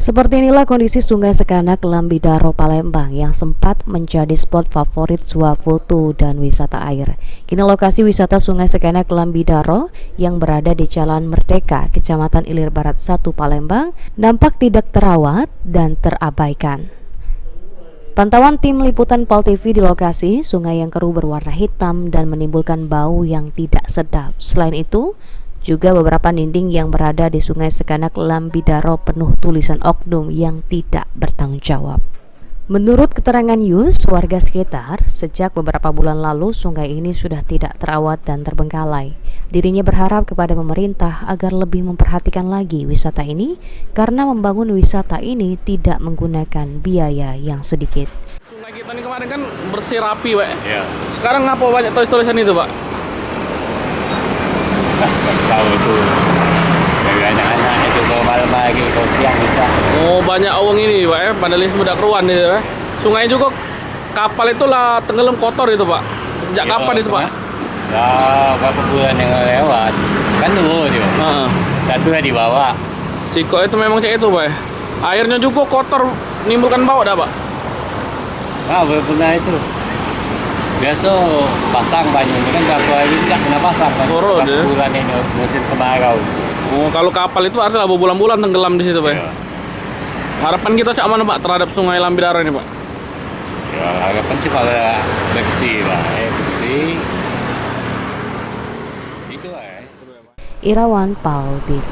Seperti inilah kondisi Sungai Sekanak Lambidaro Palembang yang sempat menjadi spot favorit swafoto dan wisata air. Kini lokasi wisata Sungai Sekanak Lambidaro yang berada di Jalan Merdeka, Kecamatan Ilir Barat 1 Palembang, nampak tidak terawat dan terabaikan. Pantauan tim liputan PAL TV di lokasi, sungai yang keruh berwarna hitam dan menimbulkan bau yang tidak sedap. Selain itu, juga beberapa dinding yang berada di Sungai Sekanak Lambidaro penuh tulisan oknum yang tidak bertanggung jawab. Menurut keterangan Yus, warga sekitar, sejak beberapa bulan lalu sungai ini sudah tidak terawat dan terbengkalai. Dirinya berharap kepada pemerintah agar lebih memperhatikan lagi wisata ini karena membangun wisata ini tidak menggunakan biaya yang sedikit. Sungai kita ini kemarin kan bersih rapi, Pak. Ya. Sekarang ngapa banyak tulisan itu, Pak? Tahu itu dari anak-anak itu kalau malam lagi kalau siang bisa. Oh, banyak awang ini, Pak, ya. Padahal sudah keruan itu, Pak. Sungai juga kapal itulah tenggelam kotor itu, Pak. Sejak kapan itu, Pak? Ya, berapa bulan yang lewat. Kan dulu dia. Satu yang dibawa. Siko itu memang cek itu, Pak. Airnya juga kotor, menimbulkan bau dah, Pak. Nah, benar itu. Biasa pasang banyak ini kan berapa hari tidak pernah pasang kan. Bulan ini musim kemarau. Oh, kalau kapal itu artinya berbulan-bulan tenggelam di situ, Pak. Ya. Harapan kita cak mana, Pak, terhadap Sungai Lambidaro ini, Pak? Ya, harapan sih pada bersih lah, bersih. Itu lah. Irawan PAL TV.